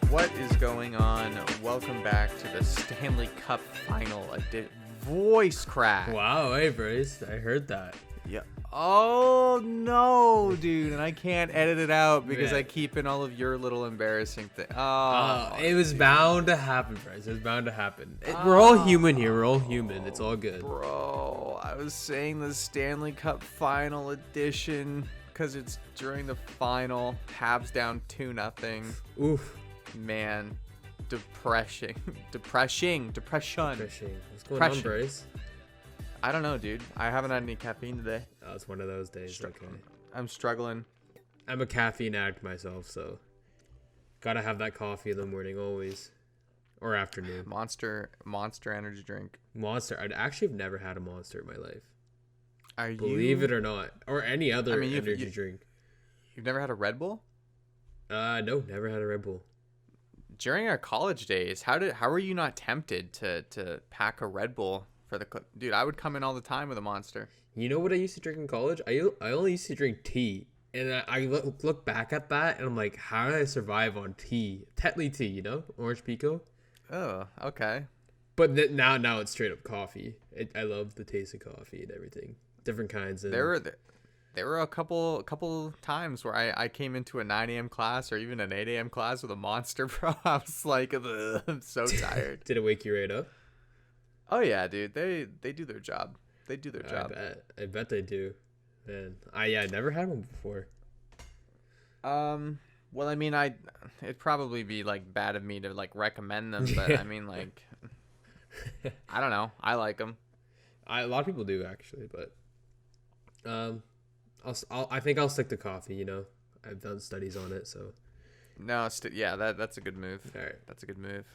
What is going on? Welcome back to the Stanley Cup Final. Voice crack. Wow, hey Bryce, I heard that. Yeah. Oh no, dude, and I can't edit it out because Yeah. I keep in all of your little embarrassing things. Oh, It was bound to happen, Bryce. It was bound to happen. We're all human here. We're all human. It's all good. bro, I was saying the Stanley Cup Final edition because it's during the final. Habs down 2-0. Oof. Man, depression. Fishing. What's going on, Bryce? I don't know, dude. I haven't had any caffeine today. Oh, it's one of those days. Okay. I'm struggling. I'm a caffeine addict myself, so gotta have that coffee in the morning always, or afternoon. Monster energy drink. Monster. I'd actually have never had a Monster in my life. Believe it or not, or any other energy drink. You've never had a Red Bull? No, never had a Red Bull. During our college days, how were you not tempted to pack a Red Bull for the dude? I would come in all the time with a Monster. You know what I used to drink in college? I only used to drink tea. And I look back at that, and I'm like, how did I survive on tea? Tetley tea, you know? Orange Pico. Oh, okay. But now it's straight up coffee. I love the taste of coffee and everything. Different kinds. And There were a couple times where I came into a 9 a.m. class or even an 8 a.m. class with a Monster, bro. I was like, ugh, I'm so tired. Did it wake you right up? Oh, yeah, dude. They do their job. They do their job. I bet they do. Man, I never had one before. Well, I mean, it'd probably be like bad of me to like recommend them, but I mean, like, I don't know. I like them. A lot of people do actually, but I think I'll stick to coffee. You know, I've done studies on it, so. No, yeah, that's a good move. All right. That's a good move.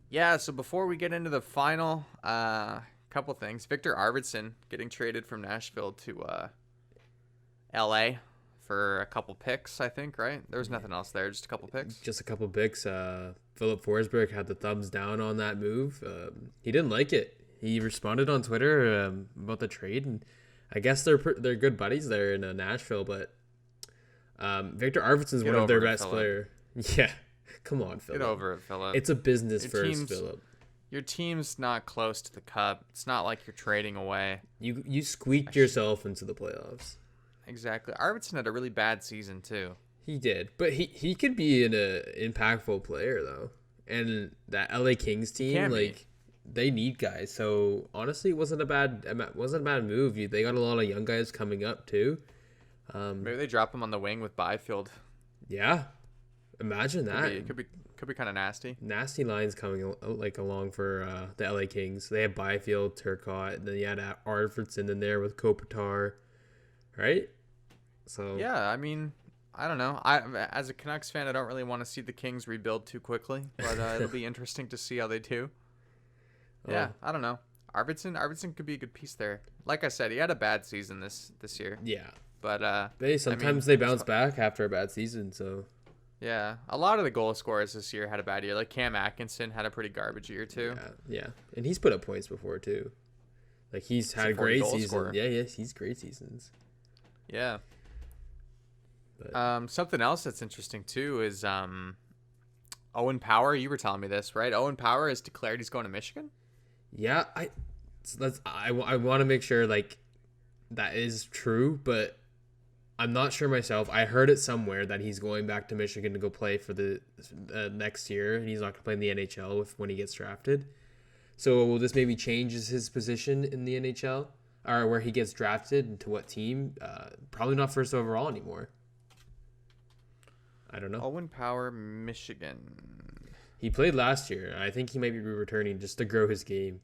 Yeah. So before we get into the final, couple things. Victor Arvidsson getting traded from Nashville to L.A. for a couple picks, I think, right? There was nothing else there, just a couple picks. Just a couple picks. Philip Forsberg had the thumbs down on that move. He didn't like it. He responded on Twitter about the trade, and I guess they're good buddies there in Nashville. But Victor Arvidsson's one of their best players. Yeah, come on, Philip. Get over it, Philip. It's a business first, Philip. Your team's not close to the cup. It's not like you're trading away. You squeaked yourself into the playoffs. Exactly. Arvidsson had a really bad season too. He did, but he could be an impactful player though. And that LA Kings team, they need guys. So honestly, it wasn't a bad move. They got a lot of young guys coming up too. Maybe they drop him on the wing with Byfield. Yeah, imagine that. It could be kind of nasty. Nasty lines coming along for the LA Kings. They had Byfield, Turcotte, and then you had Arvidsson in there with Kopitar, right? So yeah, I mean, I don't know. As a Canucks fan, I don't really want to see the Kings rebuild too quickly, but it'll be interesting to see how they do. Yeah, I don't know. Arvidsson could be a good piece there. Like I said, he had a bad season this year. Yeah, but they bounce back after a bad season. So yeah, a lot of the goal scorers this year had a bad year. Like Cam Atkinson had a pretty garbage year too. Yeah, and he's put up points before too. Like he's had a great season. Scorer. Yeah, he's great seasons. Yeah. But. Something else that's interesting too is Owen Power. You were telling me this, right? Owen Power has declared he's going to Michigan. Yeah, I want to make sure like that is true, but I'm not sure myself. I heard it somewhere that he's going back to Michigan to go play for the next year, and he's not going to play in the NHL when he gets drafted. So will this maybe changes his position in the NHL, or where he gets drafted and to what team? Probably not first overall anymore. I don't know. Owen Power, Michigan. He played last year. I think he might be returning just to grow his game.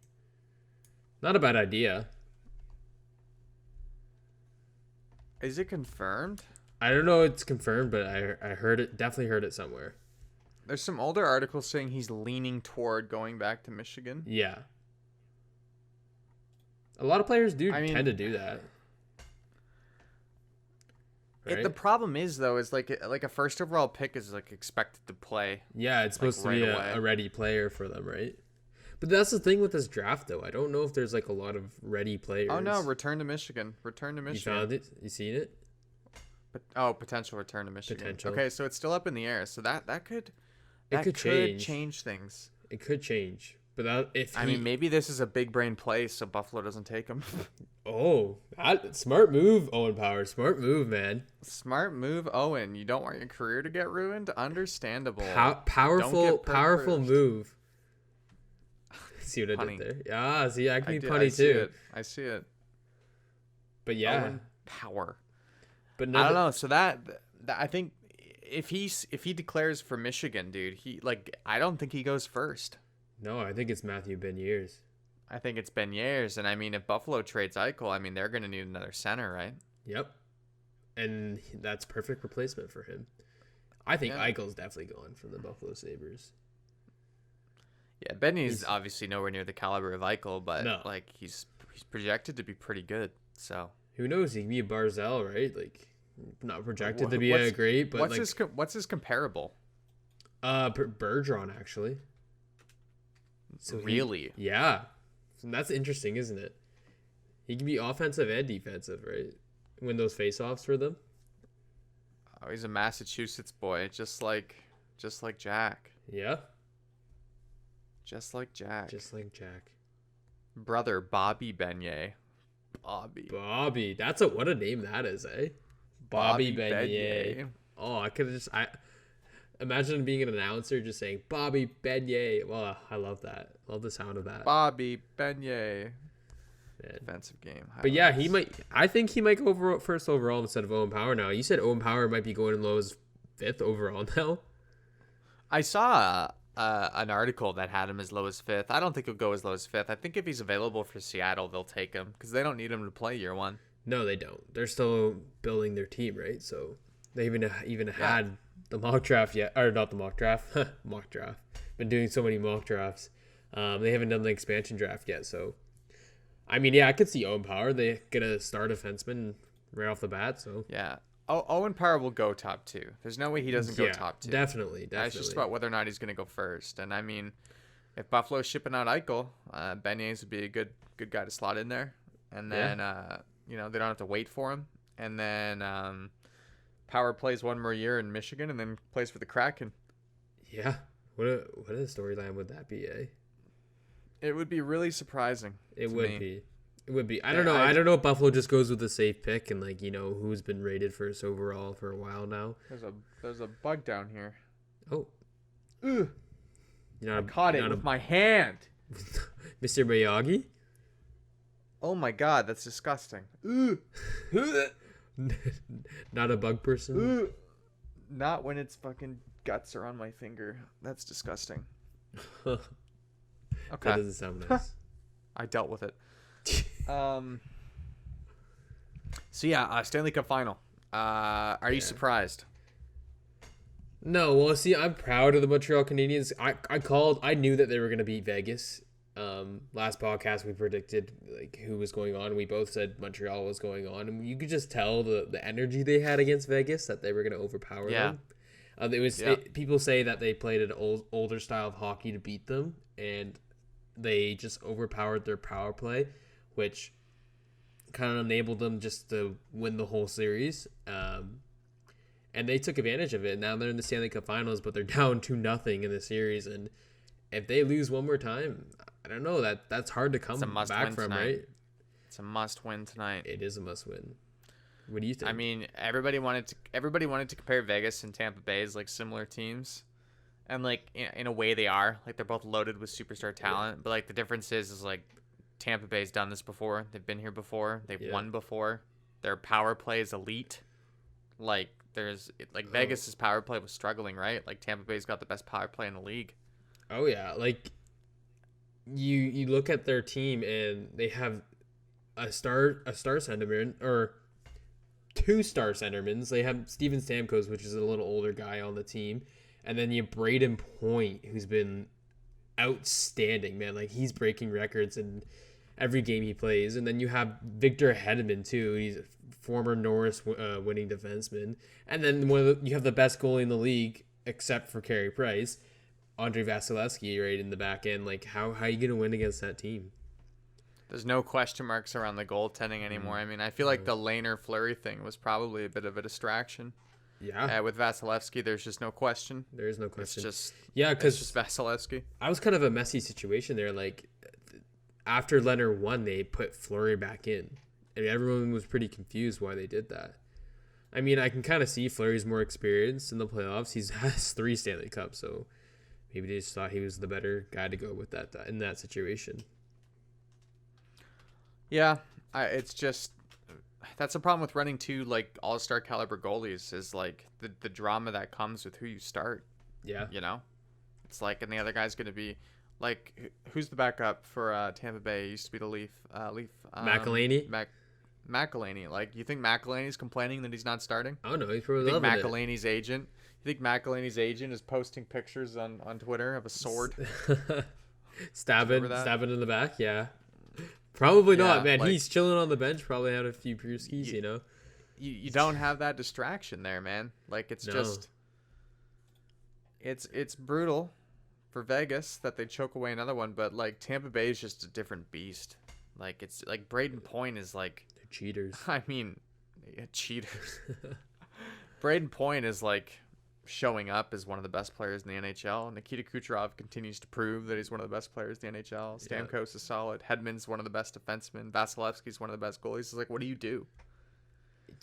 Not a bad idea. Is it confirmed? I don't know if it's confirmed, but I heard it. Definitely heard it somewhere. There's some older articles saying he's leaning toward going back to Michigan. Yeah. A lot of players tend to do that. Right? The problem is though, is like a first overall pick is like expected to play. Yeah, it's supposed to be a ready player for them, right? But that's the thing with this draft, though. I don't know if there's like a lot of ready players. Oh no, return to Michigan. You found it? You seen it? Potential return to Michigan. Potential. Okay, so it's still up in the air. So that could change things. It could change. But maybe this is a big brain play, so Buffalo doesn't take him. Oh, smart move, Owen Power. Smart move, man. Smart move, Owen. You don't want your career to get ruined? Understandable. Powerful move. See what I did there? Yeah, see, I can be punny too. I see it. But yeah. Owen Power. But I don't know. So that I think if he declares for Michigan, dude, I don't think he goes first. No, I think it's Matthew Beniers. I think it's Beniers, and if Buffalo trades Eichel, they're going to need another center, right? Yep. And that's perfect replacement for him. I think Eichel's definitely going from the Buffalo Sabres. Yeah, Benny's obviously nowhere near the caliber of Eichel, but no. He's projected to be pretty good. So who knows? He can be a Barzell, right? Not projected to be a great, but what's his comparable? Bergeron, actually. So really? Yeah. And that's interesting, isn't it? He can be offensive and defensive, right? Win those face-offs for them. Oh, he's a Massachusetts boy, just like Jack. Yeah. Just like Jack. Brother Bobby Beignet. Bobby. What a name that is, eh? Bobby Beignet. Oh, I imagine being an announcer just saying Bobby Beignet. Well, I love that. Love the sound of that. Bobby Beignet. Defensive game. But yeah, I think he might go first overall instead of Owen Power now. You said Owen Power might be going as low as 5th overall now. I saw an article that had him as low as 5th. I don't think he'll go as low as 5th. I think if he's available for Seattle, they'll take him because they don't need him to play year one. No, they don't. They're still building their team, right? So they even had the mock draft yet, or not the mock draft, mock draft. Been doing so many mock drafts. They haven't done the expansion draft yet, so I could see Owen Power. They get a star defenseman right off the bat, so yeah. Owen Power will go top 2. There's no way he doesn't go top 2. Definitely. It's just about whether or not he's going to go first. And if Buffalo's shipping out Eichel, Beignets would be a good guy to slot in there. And then they don't have to wait for him. And then Power plays one more year in Michigan and then plays for the Kraken. Yeah. What a storyline would that be, eh? It would be really surprising. It would be. I don't know. I don't know if Buffalo just goes with a safe pick and who's been rated first overall for a while now. There's a bug down here. Oh. Ugh. I caught it with my hand. Mr. Miyagi? Oh my god, that's disgusting. Not a bug person? Not when its fucking guts are on my finger. That's disgusting. Okay. That doesn't sound nice. I dealt with it. So yeah, Stanley Cup Final. Are you surprised? No. Well, see, I'm proud of the Montreal Canadiens. I knew that they were going to beat Vegas. Last podcast we predicted who was going on. We both said Montreal was going on, and you could just tell the energy they had against Vegas, that they were going to overpower them. People say that they played an older style of hockey to beat them, and they just overpowered their power play, which kind of enabled them just to win the whole series. And they took advantage of it. Now they're in the Stanley Cup Finals, but they're down 2-0 in the series. And if they lose one more time, I don't know. That's hard to come back from, right? It's a must-win tonight. It is a must-win. What do you think? Everybody wanted to compare Vegas and Tampa Bay as similar teams. And in a way they are. They're both loaded with superstar talent. Yeah. But the difference is Tampa Bay's done this before. They've been here before. They've won before. Their power play is elite. Vegas's power play was struggling, right? Tampa Bay's got the best power play in the league. Oh yeah, you look at their team and they have a star centerman, or 2 star centermans. They have Steven Stamkos, which is a little older guy on the team. And then you have Braden Point, who's been outstanding, man. He's breaking records in every game he plays. And then you have Victor Hedman, too. He's a former Norris winning defenseman. And then you have the best goalie in the league, except for Carey Price, Andre Vasilevsky, right in the back end. How are you going to win against that team? There's no question marks around the goaltending anymore. I mean, I feel like the Laner Fleury thing was probably a bit of a distraction. Yeah. With Vasilevsky, there's just no question. There is no question. It's because just Vasilevsky. I was kind of a messy situation there. Like, after Leonard won, they put Fleury back in. And everyone was pretty confused why they did that. I mean, I can kind of see Fleury's more experienced in the playoffs. He has 3 Stanley Cups, so maybe they just thought he was the better guy to go with that in that situation. Yeah, it's just that's a problem with running 2 like all-star caliber goalies is like the drama that comes with who you start. Yeah, you know, it's like, and the other guy's gonna be like, who's the backup for Tampa Bay? It used to be the Leaf. McElhinney. McElhinney. Like, you think McElhinney's complaining that he's not starting? Oh no, he's probably you think loving McElhinney's it. agent? You think McElhinney's agent is posting pictures on Twitter of a sword? stabbing in the back? Yeah. Probably not, man. Like, he's chilling on the bench, probably had a few brewskis, you know? You don't have that distraction there, man. Like, it's just... It's brutal for Vegas that they choke away another one, but, like, Tampa Bay is just a different beast. Like, it's... Like, Braden Point is, like... They're cheaters. I mean, cheaters. Braden Point is, like... showing up as one of the best players in the NHL. Nikita Kucherov continues to prove that he's one of the best players in the NHL. Stamkos is solid. Hedman's one of the best defensemen. Vasilevsky's one of the best goalies. It's like, what do you do?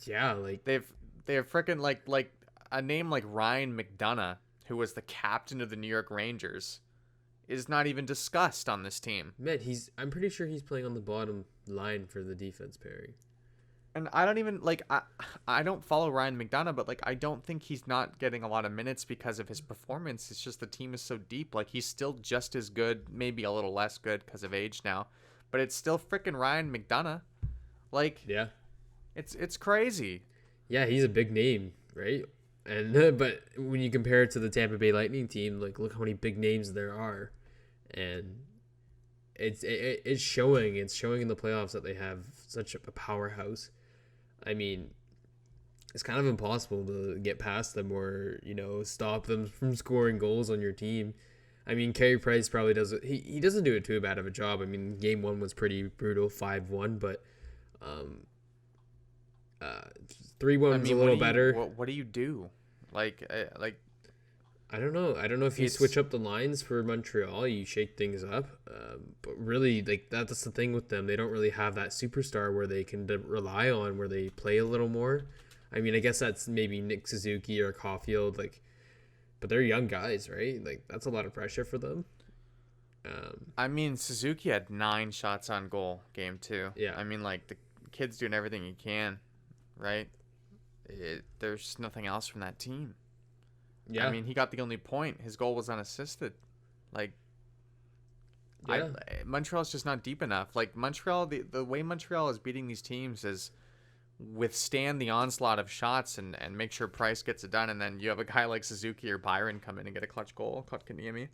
Yeah, like they have freaking like a name like Ryan McDonough, who was the captain of the New York Rangers, is not even discussed on this team. Man, I'm pretty sure he's playing on the bottom line for the defense pairing. And I don't even, like, I don't follow Ryan McDonough, but, like, I don't think he's not getting a lot of minutes because of his performance. It's just the team is so deep. Like, he's still just as good, maybe a little less good because of age now. But it's still freaking Ryan McDonough. Like, yeah, it's crazy. Yeah, he's a big name, right? And but when you compare it to the Tampa Bay Lightning team, like, look how many big names there are. And it's showing. It's showing in the playoffs that they have such a powerhouse. I mean, it's kind of impossible to get past them or, you know, stop them from scoring goals on your team. I mean, Carey Price probably does it. He doesn't do it too bad of a job. I mean, game 1 was pretty brutal, 5-1, but 3-1 was a little better. What do you do? Like I don't know. I don't know if you switch up the lines for Montreal, you shake things up. But really, like, that's the thing with them. They don't really have that superstar where they can rely on, where they play a little more. I mean, I guess that's maybe Nick Suzuki or Caulfield, like, but they're young guys, right? Like, that's a lot of pressure for them. I mean, Suzuki had 9 shots on goal game 2. Yeah. I mean, like, the kid's doing everything he can, right? There's nothing else from that team. Yeah. I mean, he got the only point. His goal was unassisted. Like, yeah. Montreal's just not deep enough. Like, Montreal, the way Montreal is beating these teams is withstand the onslaught of shots and make sure Price gets it done, and then you have a guy like Suzuki or Byron come in and get a clutch goal, Kotkaniemi.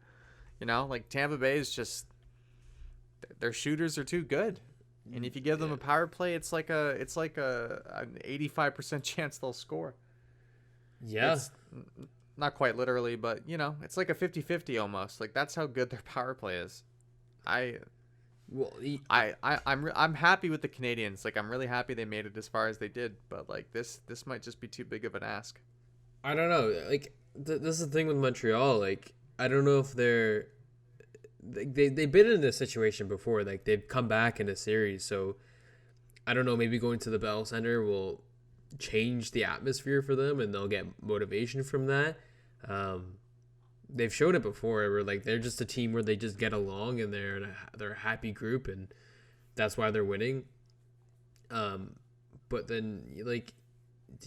You know, like, Tampa Bay is just, their shooters are too good. And if you give them a power play, it's like an 85% chance they'll score. Yeah. It's not quite literally, but, you know, it's like a 50-50 almost. Like, that's how good their power play is. I'm happy with the Canadiens. Like, I'm really happy they made it as far as they did. But, like, this might just be too big of an ask. I don't know. Like, this is the thing with Montreal. Like, I don't know if they've been in this situation before. Like, they've come back in a series. So, I don't know. Maybe going to the Bell Center will change the atmosphere for them, and they'll get motivation from that. They've showed it before where, like, they're just a team where they just get along and they're a happy group, and that's why they're winning. But then, like,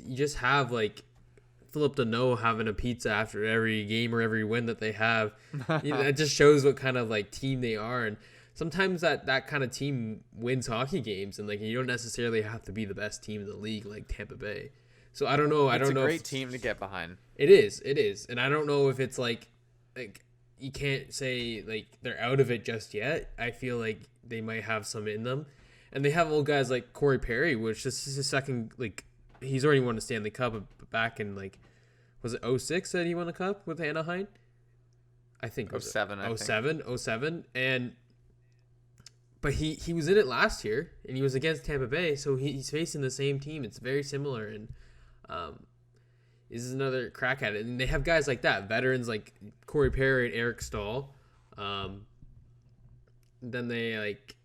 you just have, like, Philip Deneau having a pizza after every game or every win that they have. You know, it just shows what kind of, like, team they are. And sometimes that kind of team wins hockey games, and, like, you don't necessarily have to be the best team in the league like Tampa Bay. So I don't know. It's a great team to get behind. It is, and I don't know if it's like you can't say, like, they're out of it just yet. I feel like they might have some in them, and they have old guys like Corey Perry, which this is his second. Like, he's already won a Stanley Cup back in, like, was it 06 that he won a cup with Anaheim? I think 07. 07, and But he was in it last year, and he was against Tampa Bay, so he's facing the same team. It's very similar, and this is another crack at it. And they have guys like that, veterans like Corey Perry and Eric Stahl. Then they like,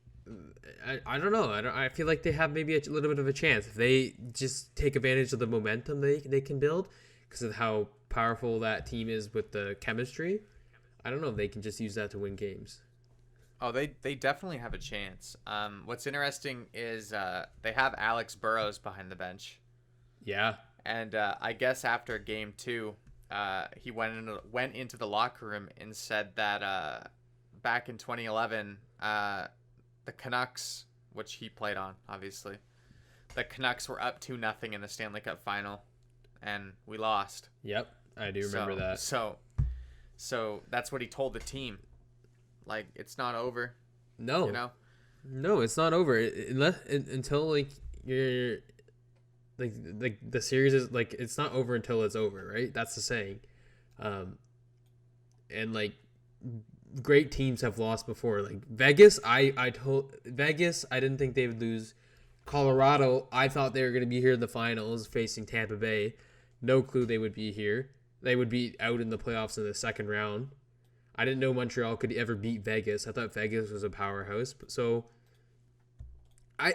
I don't know. I feel like they have maybe a little bit of a chance if they just take advantage of the momentum they can build because of how powerful that team is with the chemistry. I don't know if they can just use that to win games. Oh, they definitely have a chance. What's interesting is they have Alex Burrows behind the bench. Yeah. And I guess after game 2, he went into the locker room and said that back in 2011, the Canucks, which he played on, obviously, the Canucks were up 2-0 in the Stanley Cup Final, and we lost. Yep, I do remember that. So that's what he told the team. Like, it's not over. No. You know? No, it's not over until like you're like the series is like it's not over until it's over, right? That's the saying. And like great teams have lost before. Like Vegas, I didn't think they would lose. Colorado, I thought they were going to be here in the finals facing Tampa Bay. No clue they would be here. They would be out in the playoffs in the second round. I didn't know Montreal could ever beat Vegas. I thought Vegas was a powerhouse. So,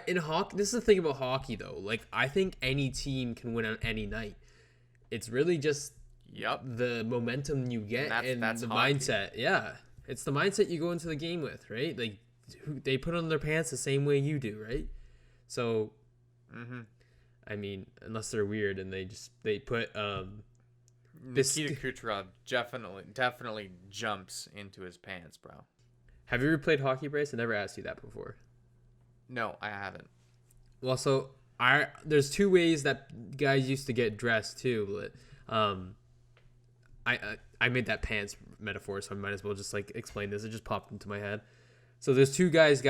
in hockey, this is the thing about hockey, though. Like, I think any team can win on any night. It's really just the momentum you get and the hockey mindset. Yeah, it's the mindset you go into the game with, right? Like, they put on their pants the same way you do, right? So, I mean, unless they're weird and they put Nikita Kucherov definitely jumps into his pants, bro. Have you ever played hockey, Bryce? I never asked you that before. No, I haven't. Well, so there's two ways that guys used to get dressed too. But, I made that pants metaphor, so I might as well just like explain this. It just popped into my head. So there's two ways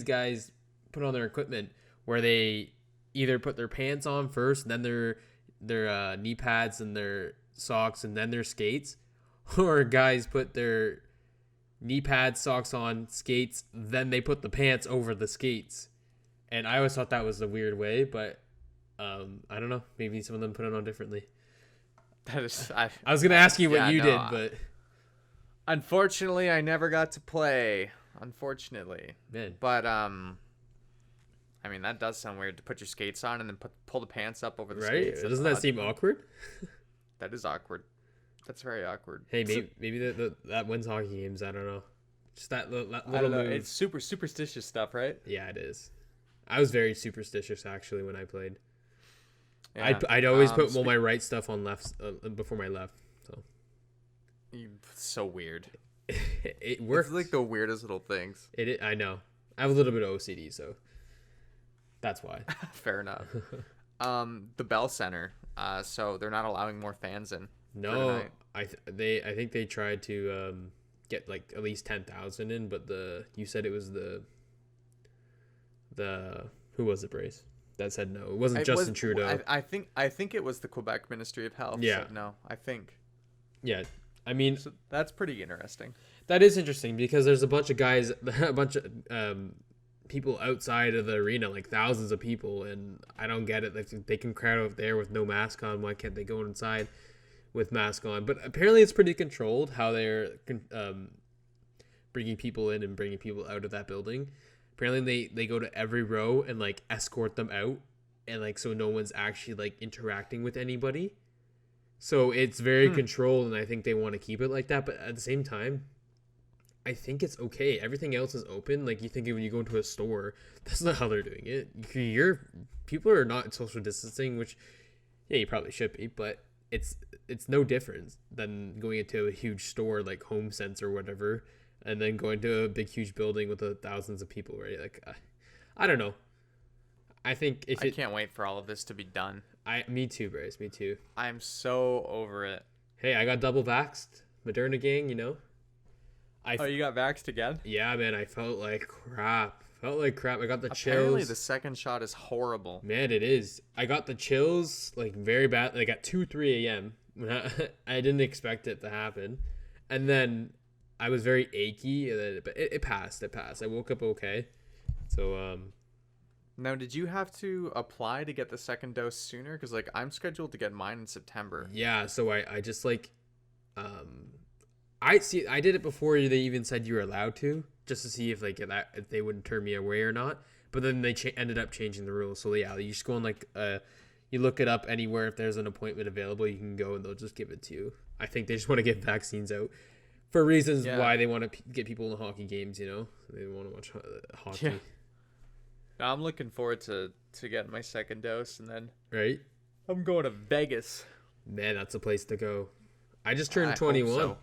guys put on their equipment where they either put their pants on first, and then their knee pads and their socks, and then their skates, or guys put their knee pads, socks on, skates, then they put the pants over the skates. And I always thought that was a weird way, but I don't know. Maybe some of them put it on differently. That is, I was gonna ask you what you did, but unfortunately, I never got to play. Unfortunately, man. But I mean, that does sound weird to put your skates on and then pull the pants up over the skates. Right? Doesn't that seem awkward? That is awkward. That's very awkward. Hey, maybe that wins hockey games. I don't know. Just that little I don't know. move. It's super superstitious stuff, right? Yeah, it is. I was very superstitious actually when I played. Yeah. I'd always put all my right stuff on left before my left. So. So weird. It works. It's like the weirdest little things. I know. I have a little bit of OCD, so that's why. Fair enough. The Bell Center. So they're not allowing more fans in. No, I think they tried to get like at least 10,000 in, but you said it was the who was it, Brace? That said no. It wasn't Justin Trudeau. I think it was the Quebec Ministry of Health. Yeah. Said no, I think. Yeah, I mean so that's pretty interesting. That is interesting because there's a bunch of guys, a bunch of people outside of the arena, like thousands of people, and I don't get it. Like they can crowd out there with no mask on. Why can't they go inside with mask on? But apparently it's pretty controlled how they're bringing people in and bringing people out of that building. Apparently they go to every row and like escort them out, and like so no one's actually like interacting with anybody. So it's very controlled, and I think they want to keep it like that. But at the same time, I think it's okay. Everything else is open. Like you think when you go into a store, that's not how they're doing it. People are not social distancing, which yeah, you probably should be, but it's no different than going into a huge store like HomeSense or whatever, and then going to a big huge building with thousands of people, right? Like I don't know. I think I can't wait for all of this to be done. Me too, Bryce. Me too. I'm so over it. Hey, I got double vaxxed. Moderna gang, you know. You got vaxxed again? Yeah, man. I felt like crap. I got the chills. Apparently, the second shot is horrible. Man, it is. I got the chills like very bad. Like at 2-3 a.m. I didn't expect it to happen, and then I was very achy, but it passed. It passed. I woke up okay. So Now, did you have to apply to get the second dose sooner? Because like I'm scheduled to get mine in September. yeah. So I just like I did it before they even said you were allowed to, just to see if if they wouldn't turn me away or not. But then they ended up changing the rules. So yeah, you just go on you look it up anywhere. If there's an appointment available, you can go and they'll just give it to you. I think they just want to get vaccines out for reasons why they want to get people in the hockey games. They want to watch hockey. Yeah. I'm looking forward to getting my second dose, and then I'm going to Vegas. Man, that's a place to go. I just turned 21.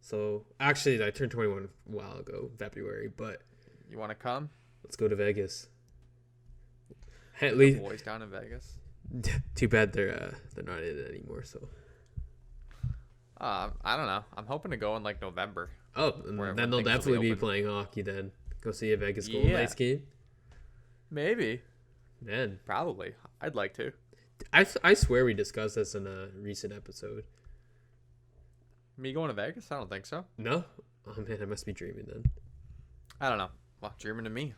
So actually, I turned 21 a while ago, February. But you want to come? Let's go to Vegas. At least the boys down in Vegas. Too bad they're not in it anymore. So I don't know. I'm hoping to go in like November. Oh, then they'll definitely be playing hockey. Then go see a Vegas Golden Knights game. Maybe. Man, probably. I'd like to. I swear we discussed this in a recent episode. Me going to Vegas? I don't think so. No? Oh man, I must be dreaming then. I don't know. Well, dreaming to me.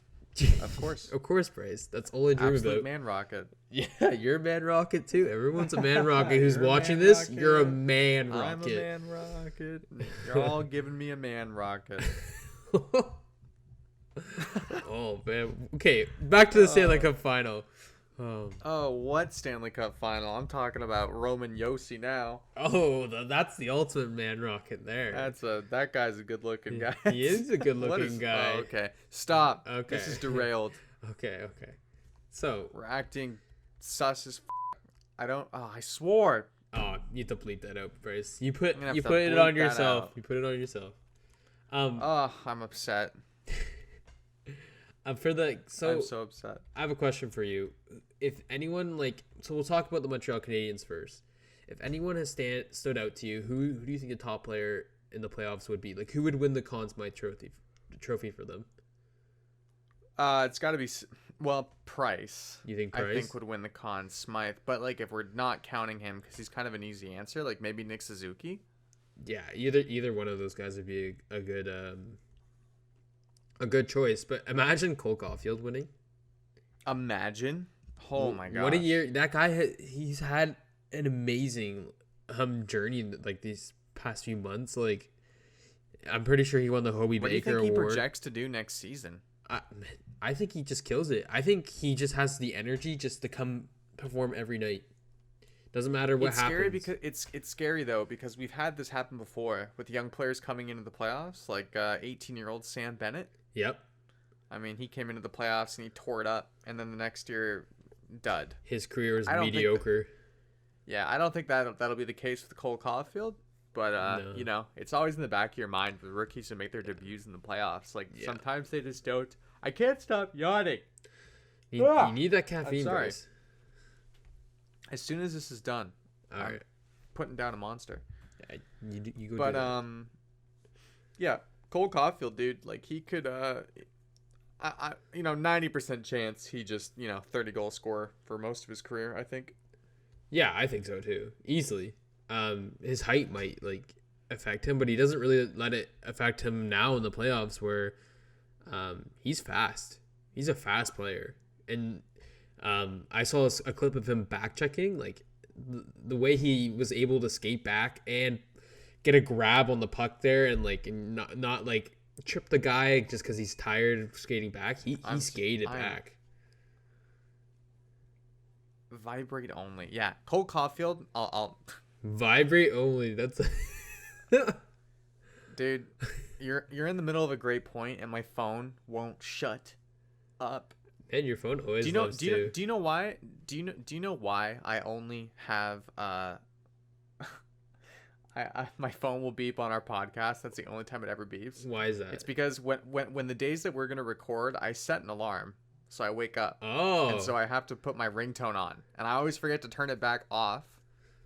Of course. Of course, Bryce. That's all I dream Absolute about. Man rocket. Yeah, you're a man rocket too. Everyone's a man rocket who's watching this. Rocket. You're a man rocket. I'm a man rocket. You're all giving me a man rocket. Oh man. Okay, back to the Stanley Cup Final. Oh, what Stanley Cup Final? I'm talking about Roman Josi now. Oh, that's the ultimate man rocket there. That guy's a good looking guy. He is a good looking guy. Oh, okay, stop. Okay, this is derailed. Okay. So we're acting sus as. I swore. Oh, you have to bleep that out, Bryce. You put it on yourself. You put it on yourself. I'm upset. I'm so upset. I have a question for you. If anyone so we'll talk about the Montreal Canadiens first. If anyone has stood out to you, who do you think the top player in the playoffs would be? Like, who would win the Conn Smythe trophy for them? It's got to be Price. You think Price? I think would win the Conn Smythe, but like if we're not counting him because he's kind of an easy answer, like maybe Nick Suzuki. Yeah, either one of those guys would be a good choice. But imagine Cole Caulfield winning. Imagine. Oh my god. What a year. That guy he's had an amazing journey like these past few months. Like, I'm pretty sure he won the Hobie Baker Award. What do you think he projects to do next season? I think he just kills it. I think he just has the energy just to come perform every night. Doesn't matter what happens. Scary because it's scary though, because we've had this happen before with young players coming into the playoffs, like 18-year-old Sam Bennett. Yep. I mean, he came into the playoffs and he tore it up, and then the next year, dud. His career is mediocre. I don't think that'll be the case with Cole Caulfield, but no. It's always in the back of your mind for the rookies to make their debuts in the playoffs. Like sometimes they just don't. I can't stop yawning. You need that caffeine, guys. As soon as this is done, I'm putting down a monster. Yeah, you go. But Cole Caulfield, dude, like he could 90% chance he just 30 goal scorer for most of his career, I think. Yeah, I think so too. Easily. His height might affect him, but he doesn't really let it affect him now in the playoffs where he's fast. He's a fast player. And I saw a clip of him back checking, the way he was able to skate back and get a grab on the puck there and not trip the guy just because he's tired of skating back. He skated back. Vibrate only. Yeah, Cole Caulfield. I'll vibrate only. That's dude. You're in the middle of a great point, and my phone won't shut up. And your phone always loves to. Do you know why? Do you know why I only have my phone will beep on our podcast. That's the only time it ever beeps. Why is that? It's because when the days that we're gonna record, I set an alarm, so I wake up. Oh. And so I have to put my ringtone on, and I always forget to turn it back off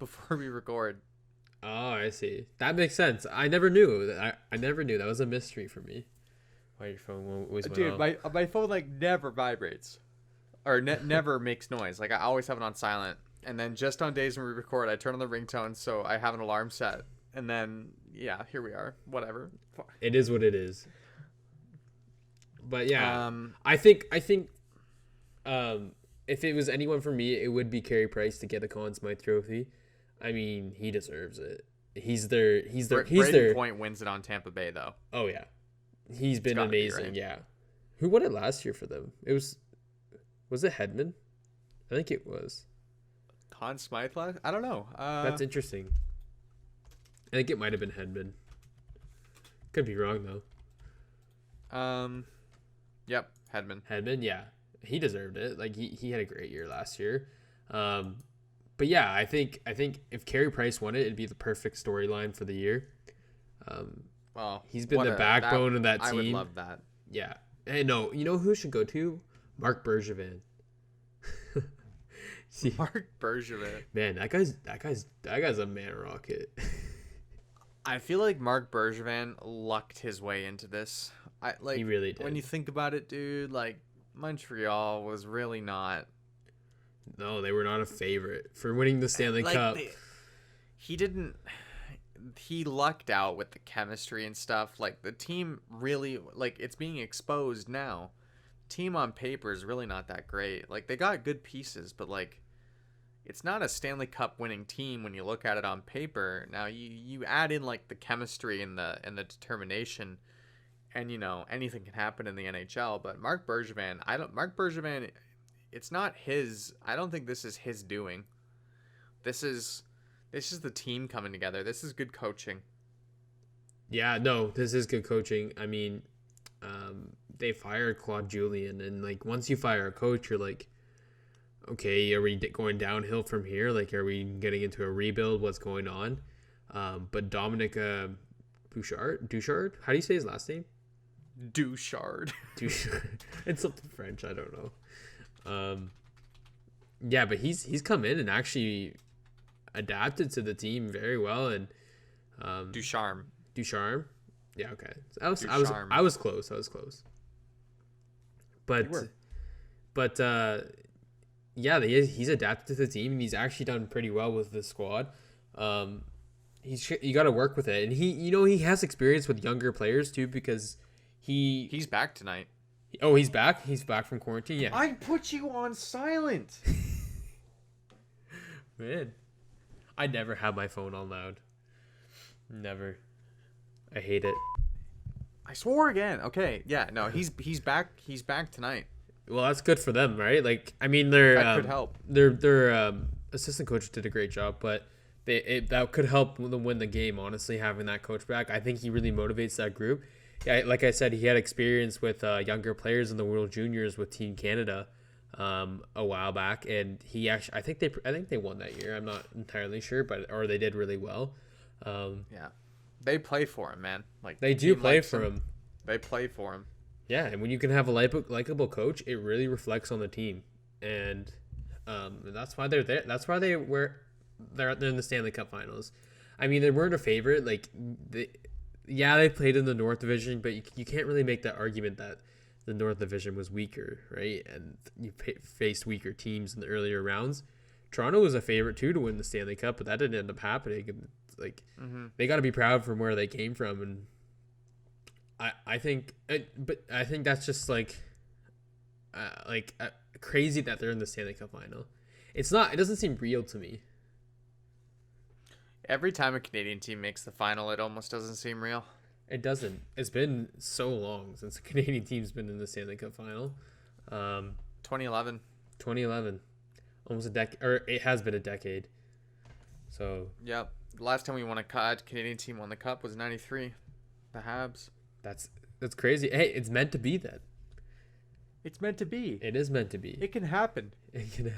before we record. Oh, I see. That makes sense. I never knew that. I never knew. That was a mystery for me. Why your phone always went off. Dude, my phone never vibrates, or never makes noise. I always have it on silent. And then just on days when we record, I turn on the ringtone, so I have an alarm set. And then, yeah, here we are. Whatever. It is what it is. But yeah, I think if it was anyone for me, it would be Carey Price to get a Conn Smythe trophy. I mean, he deserves it. He's their Point wins it on Tampa Bay though. Oh yeah. He's been amazing, right? Yeah. Who won it last year for them? Was it Hedman? I think it was. Conn Smythe last? I don't know. That's interesting. I think it might have been Hedman. Could be wrong though. Yep, Hedman. Hedman, yeah. He deserved it. Like he had a great year last year. But yeah, I think if Carey Price won it, it'd be the perfect storyline for the year. Well, he's been the backbone of that team. I would love that. Yeah. Hey, no, you know who should go to? Marc Bergevin. Marc Bergevin. Man, that guy's a man rocket. I feel like Marc Bergevin lucked his way into this. He really did. When you think about it, dude, like Montreal was really not. No, they were not a favorite for winning the Stanley Cup. He lucked out with the chemistry and stuff. Like the team really, like it's being exposed now. Team on paper is really not that great. Like they got good pieces, but like it's not a Stanley Cup winning team when you look at it on paper. Now you add in like the chemistry and the determination, and you know anything can happen in the NHL. But Marc Bergevin, it's not his. I don't think this is his doing. This is the team coming together. This is good coaching. Yeah, no, this is good coaching. I mean, they fired Claude Julien, and like once you fire a coach, you're like, okay, are we going downhill from here? Like, are we getting into a rebuild? What's going on? But Dominic Bouchard, how do you say his last name? Douchard. It's something French. I don't know. Yeah, but he's come in and actually adapted to the team very well, and Ducharme. Yeah, okay. I was close. But yeah, he's adapted to the team, and he's actually done pretty well with the squad. You got to work with it, and he has experience with younger players too, because he's back tonight. Oh, he's back. He's back from quarantine. Yeah. I put you on silent. Man, I never have my phone on loud. Never. I hate it. I swore again. Okay. Yeah. No. He's back. He's back tonight. Well, that's good for them, right? Like, I mean, that could help. Their assistant coach did a great job, but that could help them win the game. Honestly, having that coach back, I think he really motivates that group. Yeah, like I said, he had experience with younger players in the World Juniors with Team Canada a while back, and he actually, I think they won that year. I'm not entirely sure, or they did really well. Yeah, they play for him, man. Like they do play for him. They play for him. Yeah, and when you can have a likable coach, it really reflects on the team, and that's why they're there. That's why they're in the Stanley Cup Finals. I mean, they weren't a favorite. Like they played in the North Division, but you can't really make that argument that the North Division was weaker, right? And you faced weaker teams in the earlier rounds. Toronto was a favorite too to win the Stanley Cup, but that didn't end up happening. And like they got to be proud from where they came from, and I think that's just crazy that they're in the Stanley Cup Final. It doesn't seem real to me. Every time a Canadian team makes the final, it almost doesn't seem real. It doesn't. It's been so long since a Canadian team's been in the Stanley Cup Final. 2011. Almost a decade, or it has been a decade. So. Yep. The last time we won a Canadian team won the cup was 93. The Habs. That's crazy. Hey, it's meant to be that. It's meant to be. It is meant to be. It can happen. It can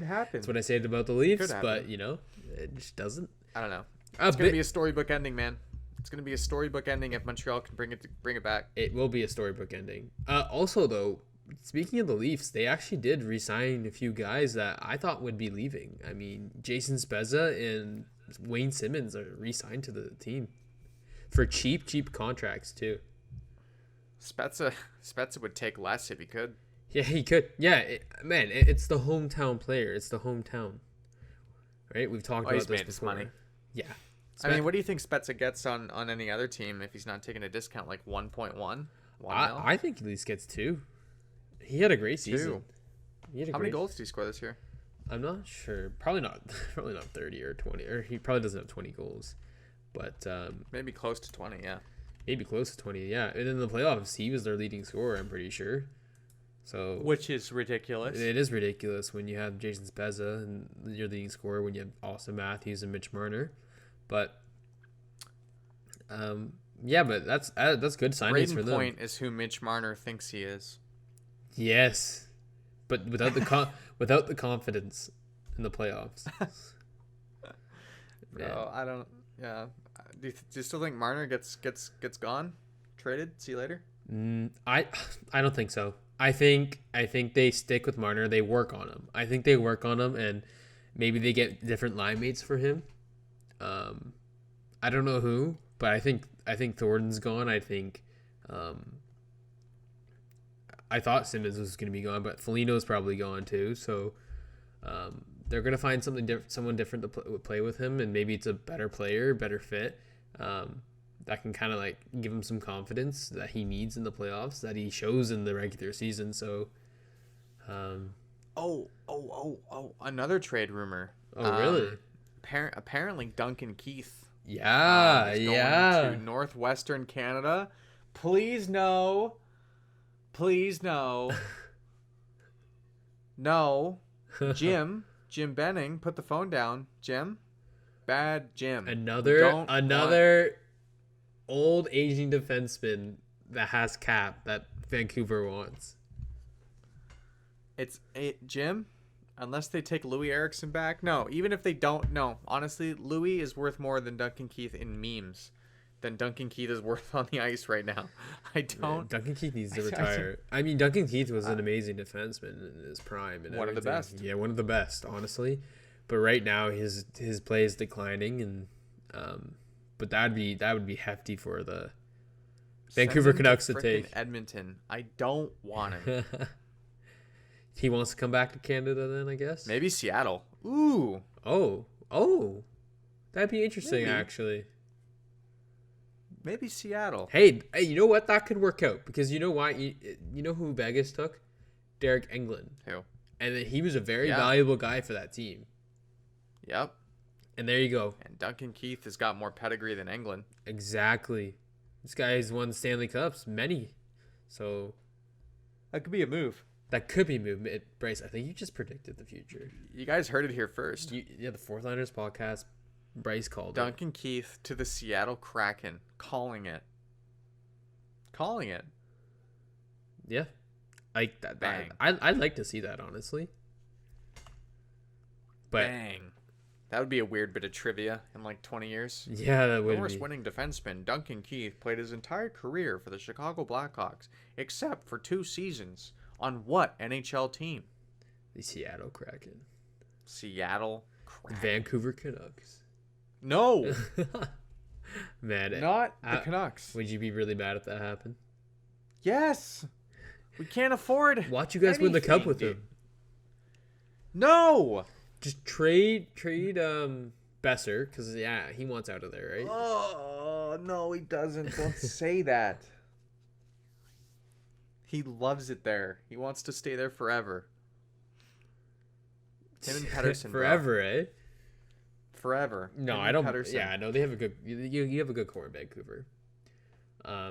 happen. That's what I said about the Leafs, but it just doesn't. I don't know. It's going to be a storybook ending, man. It's going to be a storybook ending if Montreal can bring it back. It will be a storybook ending. Also, though, speaking of the Leafs, they actually did re-sign a few guys that I thought would be leaving. I mean, Jason Spezza and Wayne Simmons are re-signed to the team for cheap contracts too. Spezza would take less if he could. Yeah, he could. Yeah, it's the hometown player. It's the hometown. Right? We've talked about this before. His money. Yeah. I mean, what do you think Spezza gets on any other team if he's not taking a discount, like 1.1? I think at least gets 2. He had a great season. How many goals did he score this year? I'm not sure. Probably not 30 or 20. Or he probably doesn't have 20 goals. But maybe close to 20, yeah. Maybe close to 20, yeah. And in the playoffs, he was their leading scorer, I'm pretty sure. So which is ridiculous. It is ridiculous when you have Jason Spezza and your leading scorer, when you have Austin Matthews and Mitch Marner. But yeah, but that's good signings for them. Braden Point is who Mitch Marner thinks he is. Yes, but without the confidence in the playoffs. Bro, I don't. Yeah, do you still think Marner gets gone, traded? See you later. I don't think so. I think they stick with Marner. They work on him. I think they work on him, and maybe they get different line mates for him. I don't know who, but I think Thornton's gone. I think I thought Simmons was going to be gone, but Foligno's probably gone too. So they're going to find someone different to play with him, and maybe it's a better player, better fit that can kind of like give him some confidence that he needs in the playoffs that he shows in the regular season. So, another trade rumor. Oh, really? Apparently Duncan Keith. Yeah, is going to northwestern Canada. Please no. No. Jim Benning, put the phone down. Jim. Bad Jim. Another old aging defenseman that has cap that Vancouver wants. Jim, unless they take Louis Eriksson back. No, even if they don't. No, honestly, Louis is worth more than Duncan Keith in memes than Duncan Keith is worth on the ice right now. I don't. Man, Duncan Keith needs to retire. I mean, Duncan Keith was an amazing defenseman in his prime. And one of the best. Yeah, one of the best, honestly. But right now, his play is declining, and but that would be hefty for the Vancouver Canucks to take. Edmonton. I don't want it. He wants to come back to Canada then, I guess. Maybe Seattle. Ooh. Oh. That'd be interesting, actually. Maybe Seattle. Hey, you know what? That could work out because you know why? You know who Vegas took? Derek Englund. Who? And he was a very valuable guy for that team. Yep. And there you go. And Duncan Keith has got more pedigree than Englund. Exactly. This guy has won Stanley Cups, many. So that could be a move. That could be movement, Bryce. I think you just predicted the future. You guys heard it here first. The Fourth Liners podcast, Bryce called Duncan Keith to the Seattle Kraken. Calling it. Yeah. Like that. Bang. I'd like to see that, honestly. But bang. That would be a weird bit of trivia in like 20 years. Yeah, that would be. Norris winning defenseman Duncan Keith played his entire career for the Chicago Blackhawks, except for 2 seasons. On what NHL team? The Seattle Kraken. Seattle Kraken. Vancouver Canucks. No. Man. Not the Canucks. Would you be really mad if that happened? Yes. We can't afford watch you guys win the cup with him. No. Just trade Besser, because he wants out of there, right? Oh, no, he doesn't. Don't say that. He loves it there. He wants to stay there forever. Him and Pettersson. Forever, bro. Forever. No, I don't. Pettersson. Yeah, I know they have a good. You have a good core in Vancouver.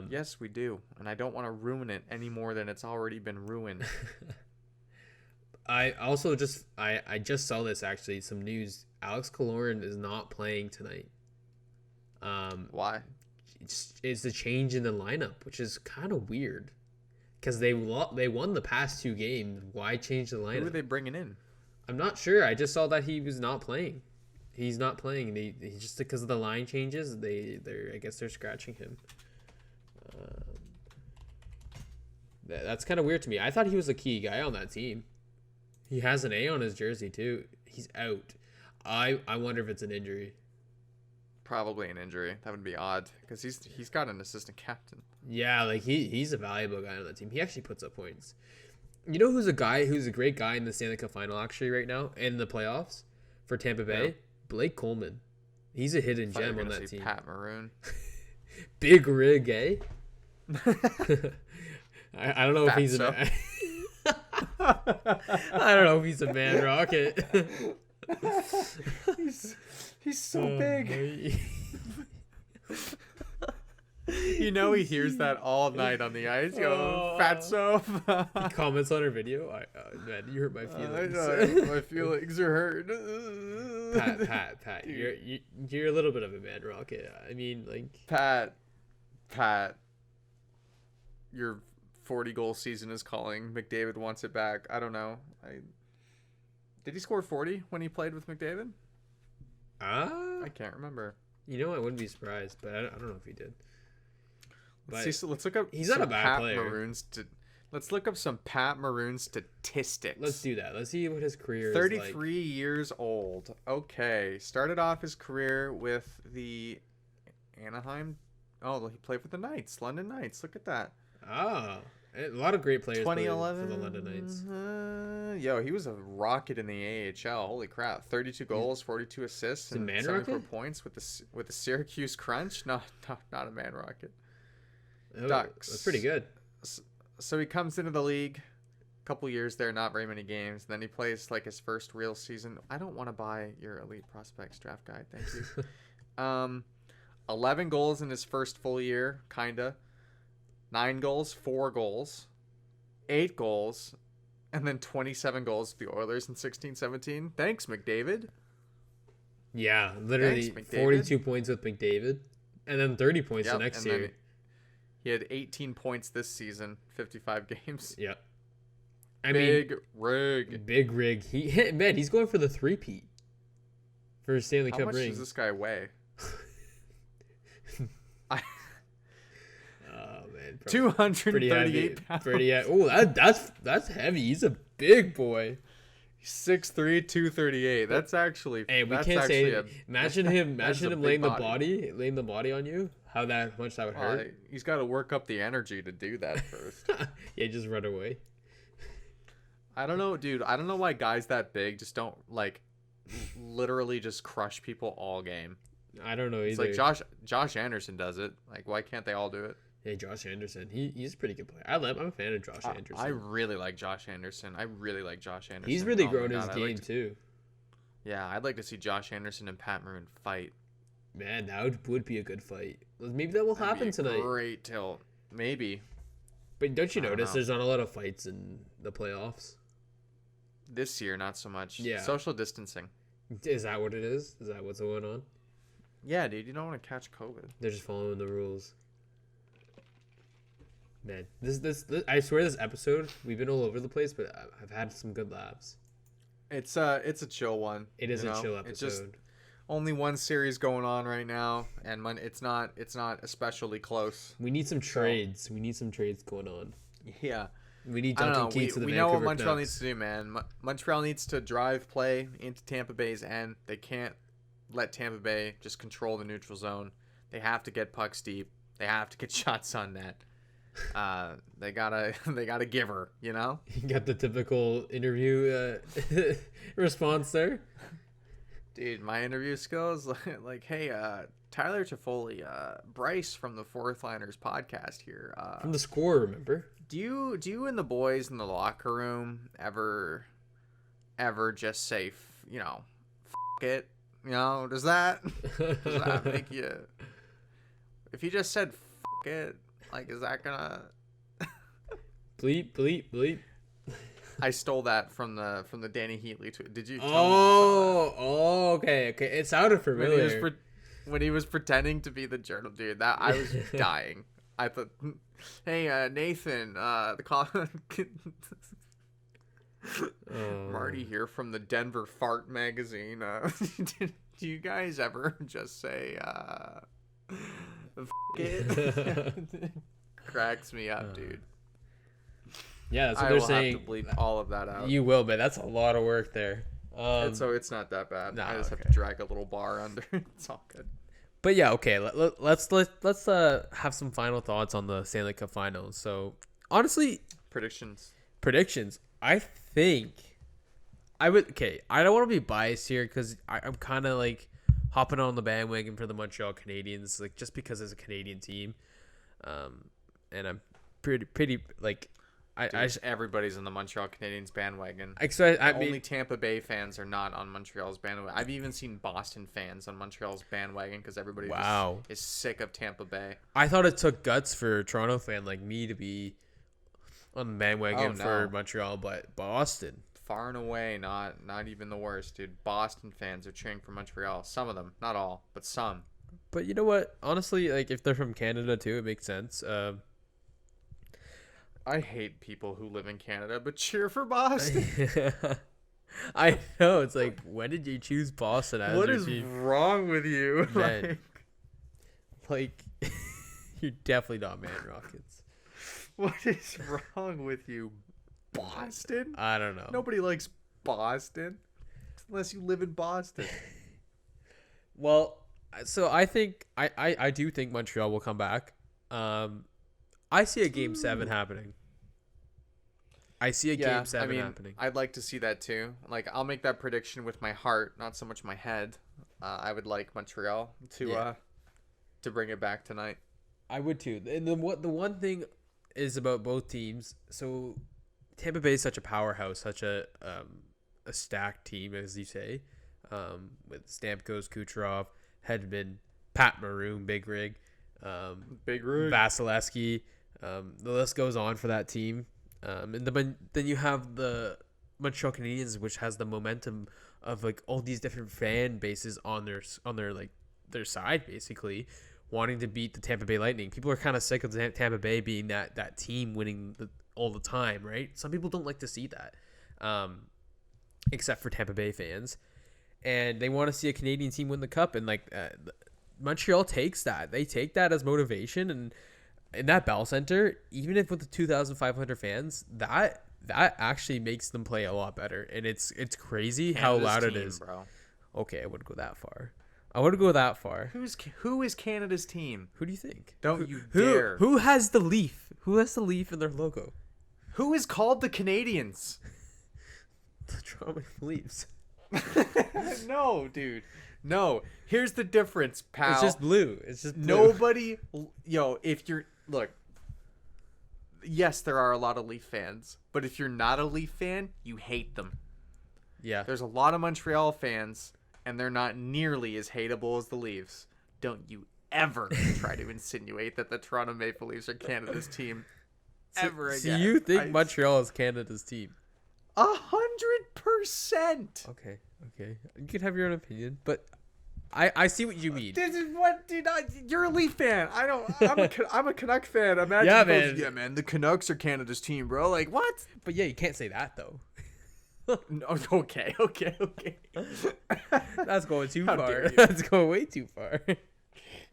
Yes, we do, and I don't want to ruin it any more than it's already been ruined. I also just saw this actually. Some news. Alex Colorand is not playing tonight. Why? It's a change in the lineup, which is kind of weird. Because they won the past 2 games. Why change the lineup? Who are they bringing in? I'm not sure. I just saw that he was not playing. He's not playing. He just because of the line changes. I guess they're scratching him. That's kind of weird to me. I thought he was a key guy on that team. He has an A on his jersey too. He's out. I wonder if it's an injury. Probably an injury. That would be odd because he's got an assistant captain. Yeah, like he's a valuable guy on that team. He actually puts up points. You know who's a great guy in the Stanley Cup Final actually right now in the playoffs for Tampa Bay? Yeah. Blake Coleman He's a hidden Thought you gem were on gonna that say team. Pat Maroon. Big rig, eh? I don't know if he's Fatso. I don't know if he's a man rocket. He's so big. You know he hears that all night on the ice. Go, Fatso. He comments on her video. Man, you hurt my feelings. My feelings are hurt. Pat, you're a little bit of a man rocket. I mean, like Pat, your 40-goal season is calling. McDavid wants it back. I don't know. Did he score 40 when he played with McDavid? I can't remember. You know, I wouldn't be surprised, but I don't know if he did. Let's look up. He's not a bad player. Let's look up some Pat Maroon statistics. Let's do that. Let's see what his career is 33 years old. Okay. Started off his career with the Anaheim. Oh, he played for the Knights, London Knights. Look at that. A lot of great players played 2011 for the London Knights. He was a rocket in the AHL. Holy crap. 32 goals, 42 assists, and 74 points with the Syracuse Crunch. No, not a man rocket. Ducks. That's pretty good. So he comes into the league, a couple years there, not very many games. And then he plays like his first real season. I don't want to buy your elite prospects draft guide. Thank you. 11 goals in his first full year, kinda. 9 goals, 4 goals, 8 goals, and then 27 goals for the Oilers in 16-17. Thanks, McDavid. Yeah, literally Thanks, 42 points with McDavid, and then 30 points the next year. He had 18 points this season, 55 games. Yeah. Big rig. He's going for the three-peat for Stanley Cup ring. How much does this guy weigh? Oh man, 238 pounds. Pretty heavy. Oh, that's heavy. He's a big boy. 6'3", 238. That's actually. Hey, we can't say it. Imagine him laying the body on you. How much that would hurt. He's got to work up the energy to do that first. Yeah, just run away. I don't know, dude. I don't know why guys that big just don't literally just crush people all game. I don't know either. It's like Josh Anderson does it. Like, why can't they all do it? Hey, Josh Anderson. He's a pretty good player. I'm a fan of Josh Anderson. I really like Josh Anderson. He's really grown his game too. Yeah, I'd like to see Josh Anderson and Pat Maroon fight. Man, that would be a good fight. Maybe that will happen tonight. Great tilt. Maybe. But don't you notice there's not a lot of fights in the playoffs? This year, not so much. Yeah. Social distancing. Is that what it is? Is that what's going on? Yeah, dude. You don't want to catch COVID. They're just following the rules. Man, this I swear this episode we've been all over the place, but I've had some good laughs. It's a chill one. It is a chill episode. It's just only one series going on right now, and it's not especially close. We need some trades. We need some trades going on. Yeah. We need Duncan Keith to the Vancouver know what Montreal Canucks. needs to do, man. Montreal needs to drive play into Tampa Bay's end. They can't let Tampa Bay just control the neutral zone. They have to get pucks deep. They have to get shots on net. They gotta give her, you know. You got the typical interview response there. Dude, my interview skills like, hey, Tyler Toffoli, Bryce from the Fourth Liners podcast here. From the Score, remember? Do you and the boys in the locker room ever just say, f it? You know, does that make you? If you just said f it, like, is that gonna bleep? I stole that from the Danny Heatley tweet. Did you? Oh, okay. It sounded familiar. When he was pretending to be the journal dude, that I was dying. I thought, hey, Nathan, Marty here from the Denver Fart magazine. Do you guys ever just say, f it? Cracks me up, dude. Yeah, that's what they're saying. I will have to bleep all of that out. You will, but that's a lot of work there. So it's not that bad. No, I just have to drag a little bar under. It's all good. But yeah, okay. Let's have some final thoughts on the Stanley Cup Finals. So honestly, predictions. I think I would. Okay, I don't want to be biased here because I'm kind of like hopping on the bandwagon for the Montreal Canadiens, like just because it's a Canadian team. And I'm pretty like everybody's on the Montreal Canadiens bandwagon. Only Tampa Bay fans are not on Montreal's bandwagon. I've even seen Boston fans on Montreal's bandwagon because everybody is sick of Tampa Bay. I thought it took guts for a Toronto fan like me to be on the bandwagon for Montreal, but Boston. Far and away, not even the worst, dude. Boston fans are cheering for Montreal. Some of them, not all, but some. But you know what? Honestly, like if they're from Canada too, it makes sense. I hate people who live in Canada but cheer for Boston. I know. It's like, when did you choose Boston as what your is team? wrong with you? Man, like you're definitely not Man Rockets. What is wrong with you? Boston? I don't know. Nobody likes Boston unless you live in Boston. Well, so I think I do think Montreal will come back. I see a Game 7 happening. Game 7 happening. I'd like to see that too. Like, I'll make that prediction with my heart, not so much my head. I would like Montreal to bring it back tonight. I would too. And the one thing is about both teams. So Tampa Bay is such a powerhouse, such a stacked team, as you say, with Stamkos, Kucherov, Hedman, Pat Maroon, Big Rig, Vasilevsky. The list goes on for that team. And then you have the Montreal Canadiens, which has the momentum of like all these different fan bases on their like their side, basically wanting to beat the Tampa Bay Lightning. People are kind of sick of Tampa Bay being that team winning all the time, right? Some people don't like to see that, except for Tampa Bay fans, and they want to see a Canadian team win the cup. And like Montreal takes that; they take that as motivation, and in that Bell Center, even if with the 2,500 fans, that actually makes them play a lot better. And it's crazy how loud it is. Bro. Okay, I wouldn't go that far. I wouldn't go that far. Who is Canada's team? Who do you think? Don't you dare. Who has the leaf? Who has the leaf in their logo? Who is called the Canadiens? The Toronto Maple Leafs. No, dude. No. Here's the difference, pal. It's just blue. Nobody, look, yes, there are a lot of Leaf fans, but if you're not a Leaf fan, you hate them. Yeah. There's a lot of Montreal fans, and they're not nearly as hateable as the Leafs. Don't you ever try to insinuate that the Toronto Maple Leafs are Canada's team ever again. So you think Montreal is Canada's team? 100%. Okay. You can have your own opinion, but I see what you mean. This is what, dude. You're a Leaf fan. I'm a Canuck fan. Imagine man. The Canucks are Canada's team, bro. Like, what? But yeah, you can't say that though. No, okay. That's going too far. That's going way too far.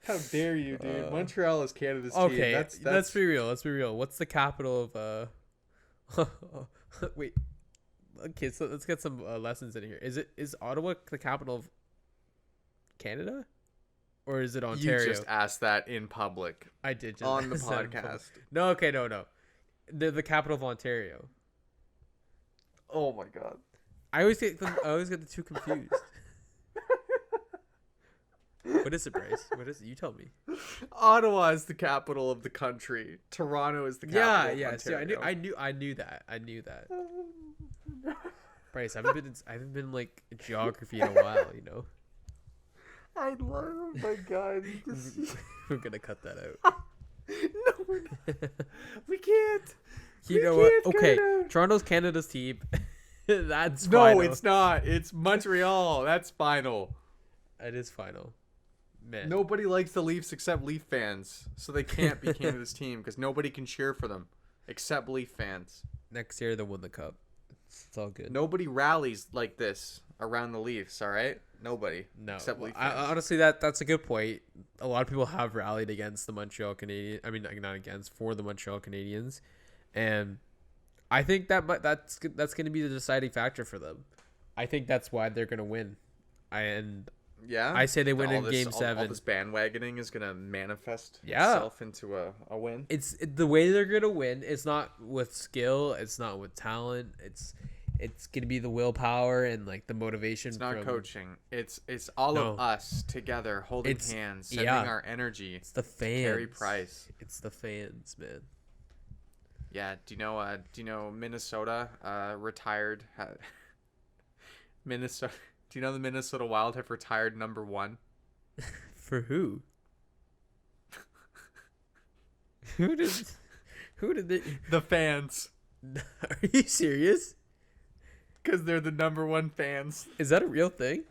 How dare you, dude? Montreal is Canada's team. Okay, let's be real. What's the capital of wait. Okay, so let's get some lessons in here. Is Ottawa the capital of Canada, or is it Ontario? You just asked that in public. I did just on the podcast. No. They're the capital of Ontario. Oh my god! I always get the two confused. What is it, Bryce? What is it? You tell me. Ottawa is the capital of the country. Toronto is the capital. Yeah. See, I knew that. Bryce, I haven't been like geography in a while, you know. I love. Oh my god! We're gonna cut that out. No, we're not. We can't. You know what? Okay, Toronto's Canada's team. That's final. No, it's not. It's Montreal. That's final. It is final. Man. Nobody likes the Leafs except Leaf fans, so they can't be Canada's team because nobody can cheer for them except Leaf fans. Next year they'll win the cup. It's all good. Nobody rallies like this around the Leafs. All right, nobody. No, except Leaf fans. Honestly, that's a good point. A lot of people have rallied against the Montreal Canadiens. I mean, not against, for the Montreal Canadiens, and I think that's going to be the deciding factor for them. I think that's why they're going to win. Yeah, I say they win in Game 7. All this bandwagoning is going to manifest itself into a win. It's the way they're going to win. It's not with skill. It's not with talent. It's It's gonna be the willpower and like the motivation. It's not from, coaching. It's all of us together holding hands, sending our energy. It's the fans. Carey Price. It's the fans, man. Yeah. Do you know Minnesota retired? Minnesota. Do you know the Minnesota Wild have retired number 1? For who? Who did they? The fans. Are you serious? Because they're the number 1 fans. Is that a real thing?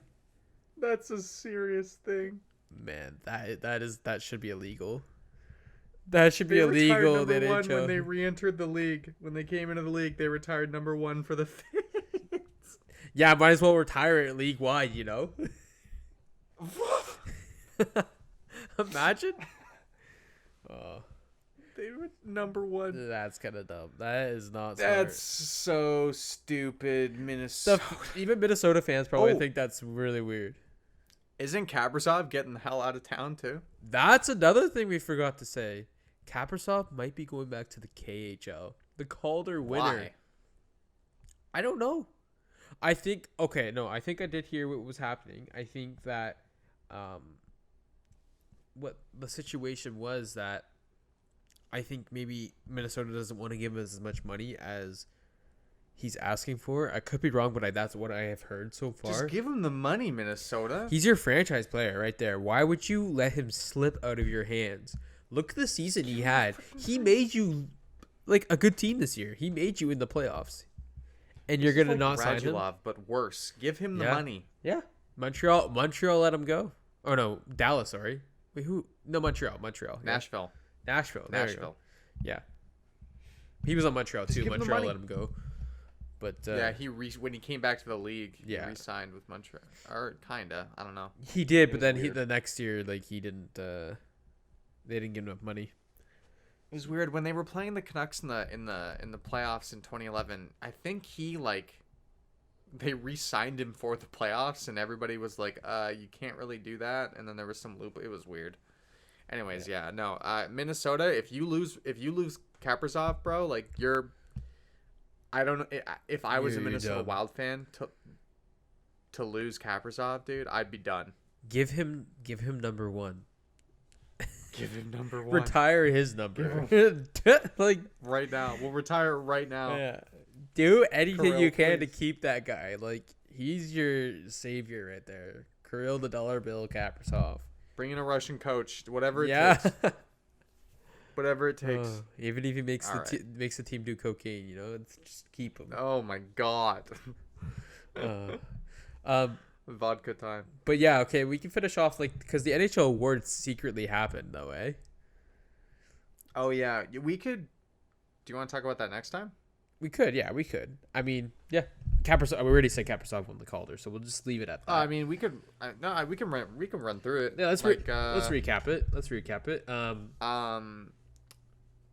That's a serious thing. Man, that should be illegal. That should be illegal. Number 1 when they re-entered the league. When they came into the league, they retired number 1 for the fans. Yeah, might as well retire it league-wide, you know? Imagine. Oh. They were number 1. That's kind of dumb. That is not That's smart. so stupid, Minnesota. Even Minnesota fans probably think that's really weird. Isn't Kaprizov getting the hell out of town, too? That's another thing we forgot to say. Kaprizov might be going back to the KHL. The Calder winner. Why? I don't know. I think I did hear what was happening. I think that what the situation was that I think maybe Minnesota doesn't want to give him as much money as he's asking for. I could be wrong, but that's what I have heard so far. Just give him the money, Minnesota. He's your franchise player right there. Why would you let him slip out of your hands? Look at the season he had. He made you like a good team this year. He made you in the playoffs. And you're gonna not sign him, but worse. Give him the money. Yeah, Montreal let him go. Oh no, Dallas. Sorry. Wait, who? No, Montreal. Nashville. Nashville. Yeah, he was on Montreal too. Montreal let him go. But yeah, when he came back to the league, he re-signed with Montreal, or kinda. I don't know. He did, but then the next year, like he didn't. They didn't give him enough money. It was weird when they were playing the Canucks in the playoffs in 2011. I think they re-signed him for the playoffs, and everybody was like, you can't really do that." And then there was some loop. It was weird. Anyways, Minnesota. If you lose Kaprizov, bro, like I don't know. If I was a Minnesota Wild fan to lose Kaprizov, dude, I'd be done. Give him number 1. Give him number 1. Retire his number. Like right now. We'll retire right now. Yeah. Do anything Kirill, you can please. to keep that guy. Like he's your savior right there. Kirill the dollar bill Kaprizov. Bring in a Russian coach. Whatever it takes. Whatever it takes. Even if he makes the team do cocaine, you know, just keep him. Oh my god. Vodka time. But yeah, okay, we can finish off because the NHL awards secretly happened though, eh? Oh yeah, we could. Do you want to talk about that next time? We could. I mean, yeah. Kaprizov. We already said Kaprizov won the Calder, so we'll just leave it at that. I mean, we could. No, we can run through it. Yeah, let's recap it.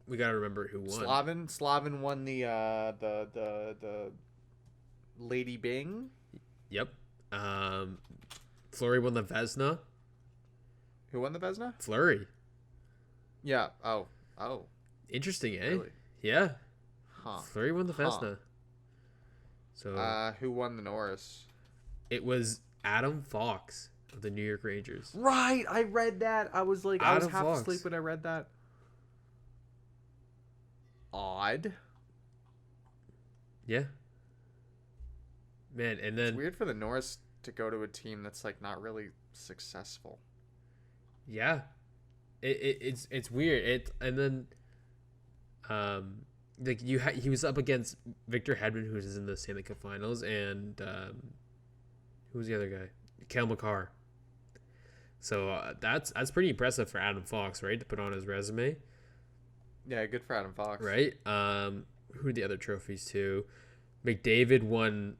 We gotta remember who won. Slavin won the Lady Bing. Yep. Fleury won the Vezina. Who won the Vezina? Fleury. Yeah. Oh. Interesting, eh? Really? Yeah. Huh. Fleury won the Vezina. So. Who won the Norris? It was Adam Fox of the New York Rangers. Right. I read that. I was like, I was half asleep when I read that. Odd. Yeah. Man, and then it's weird for the Norris to go to a team that's like not really successful. Yeah, it's weird. He was up against Victor Hedman, who was in the Stanley Cup Finals, and who was the other guy? Cale Makar. So that's pretty impressive for Adam Fox, right, to put on his resume. Yeah, good for Adam Fox. Right. Who are the other trophies too? McDavid won.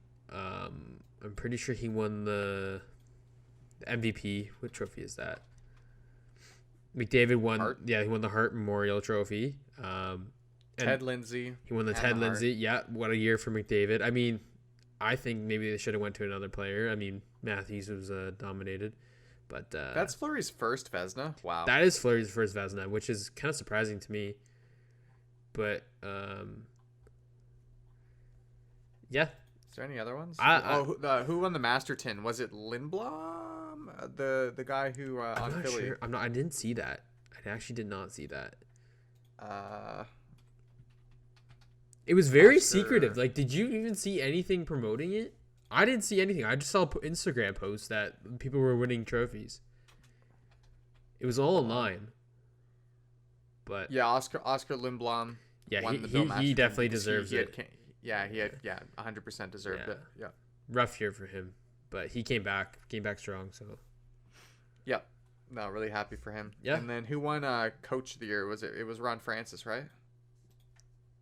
I'm pretty sure he won the MVP. What trophy is that? McDavid won. Hart? Yeah, he won the Hart Memorial Trophy. Ted Lindsay. He won the Ted Lindsay. Yeah, what a year for McDavid. I mean, I think maybe they should have went to another player. I mean, Matthews was dominated, but that's Fleury's first Vezina. Wow. That is Fleury's first Vezina, which is kind of surprising to me. But yeah. there any other ones? Who won the Masterton? Was it Lindblom? The guy who on I'm not Philly? sure. I didn't see that. I actually did not see that. It was very secretive. Like, did you even see anything promoting it? I didn't see anything. I just saw Instagram posts that people were winning trophies. It was all online. But yeah, Oscar Lindblom. Yeah, won the Bill he Masterton definitely because deserves it. He had 100% deserved it. Yeah. Rough year for him, but he came back strong. So. Yeah. No, really happy for him. Yeah. And then who won Coach of the Year? It was Ron Francis, right?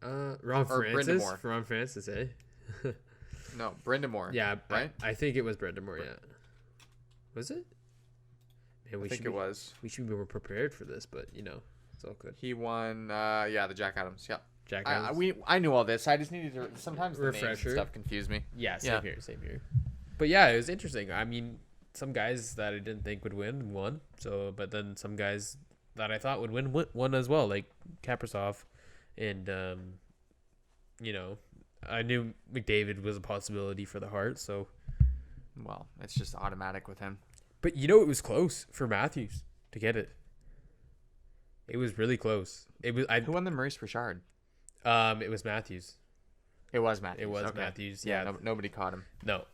Ron Francis, eh? No, Brindamore. Yeah, right. I think it was Brindamore. Yeah. Was it? Man, I think it was. We should be more prepared for this, but it's all good. He won. The Jack Adams. Yeah. Jack Adams. I knew all this. I just needed to. Sometimes the names and Refresher. stuff confuse me. Yeah, same here. But yeah, it was interesting. I mean, some guys that I didn't think would won. So, but then some guys that I thought would won as well, like Kaprizov, and I knew McDavid was a possibility for the Hart. So, well, it's just automatic with him. But it was close for Matthews to get it. It was really close. Who won the Maurice Richard? It was Matthews. It was Matthews. It was okay. Matthews. Yeah, Yeah. nobody caught him. No,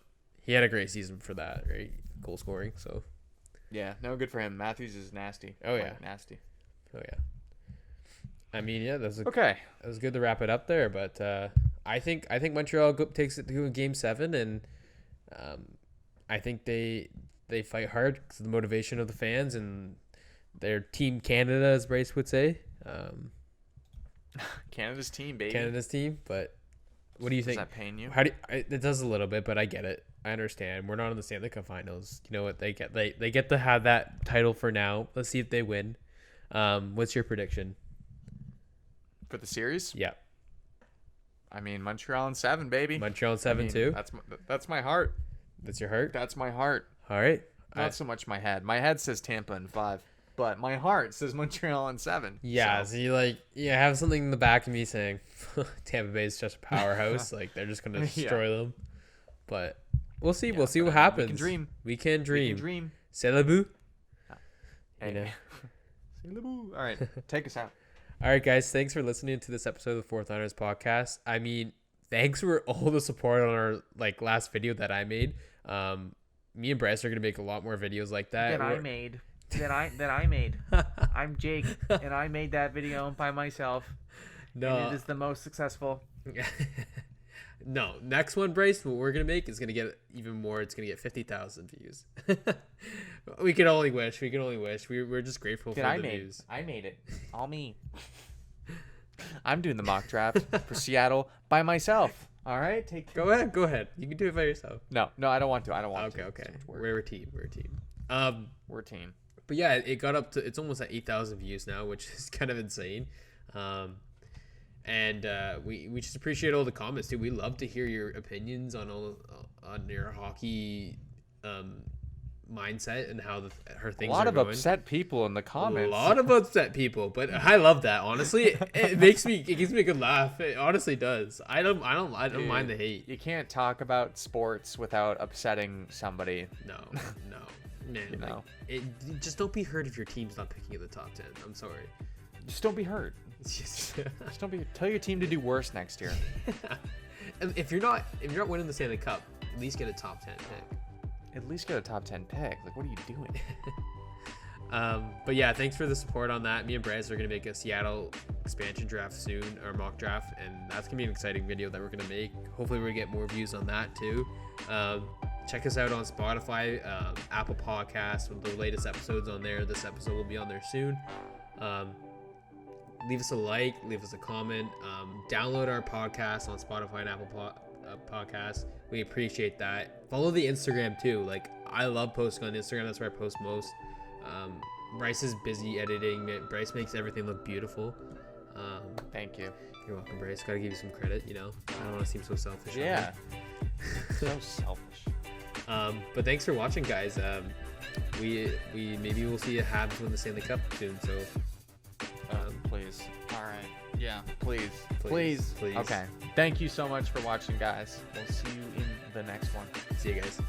he had a great season for that, right? Goal scoring. So. Yeah, no, good for him. Matthews is nasty. Oh yeah, nasty. Oh yeah. I mean, yeah, okay. That was good to wrap it up there, but I think Montreal takes it to Game 7, and I think they fight hard because of the motivation of the fans and their Team Canada, as Bryce would say. Canada's team, baby. Canada's team, but what do you think? Does that pain you? It does a little bit, but I get it. I understand. We're not in the Stanley Cup Finals. You know what? They get to have that title for now. Let's see if they win. What's your prediction for the series? Yeah. I mean, Montreal in 7, baby. Montreal in 7 too. That's my heart. That's your heart. That's my heart. All right. Not so much my head. My head says Tampa in 5, but my heart says Montreal in 7. Yeah. So you have something in the back of me saying Tampa Bay is just a powerhouse. Like they're just gonna destroy them. But we'll see. We'll see what happens. We can dream. C'est la boue. Hey. C'est la boue. All right. Take us out. All right, guys. Thanks for listening to this episode of the Fourth Liners podcast. I mean, thanks for all the support on our last video that I made. Me and Bryce are gonna make a lot more videos like that. That I made. I'm Jake, and I made that video by myself. No, and it is the most successful. No, next one, Bryce, what we're gonna make is gonna get even more. It's gonna get 50,000 views. We can only wish. We're just grateful for the views. I made it. All me. I'm doing the mock draft for Seattle by myself. All right, Go ahead. You can do it by yourself. No, I don't want to. Okay. We're a team. We're a team. But yeah, it got up to, it's almost at 8,000 views now, which is kind of insane. And we just appreciate all the comments too. We love to hear your opinions on your hockey mindset and how her things are going. A lot of upset people in the comments. A lot of upset people, but I love that. Honestly, it gives me a good laugh. It honestly does. I don't mind the hate. You can't talk about sports without upsetting somebody. No, man. Just don't be hurt if your team's not picking in the top 10. I'm sorry. Just don't be hurt. Just don't be. Tell your team to do worse next year. And if you're not winning the Stanley Cup, at least get a top 10 pick. At least get a top 10 pick. Like, what are you doing? But yeah, thanks for the support on that. Me and Bryce are gonna make a Seattle expansion draft soon, or mock draft, and that's gonna be an exciting video that we're gonna make. Hopefully, we're gonna get more views on that too. Check us out on Spotify, Apple Podcasts with the latest episodes on there. This episode will be on there soon. Leave us a like, leave us a comment, download our podcast on Spotify and Apple Podcasts. We appreciate that. Follow the Instagram too. Like, I love posting on Instagram. That's where I post most. Bryce is busy editing. Bryce makes everything look beautiful. Thank you. You're welcome, Bryce. Gotta give you some credit. I don't want to seem so selfish. Yeah. So selfish. But thanks for watching, guys. We maybe we'll see a Habs win the Stanley Cup soon. So. Please. All right. Yeah, please. Please. Okay. Thank you so much for watching, guys. We'll see you in the next one. See you guys.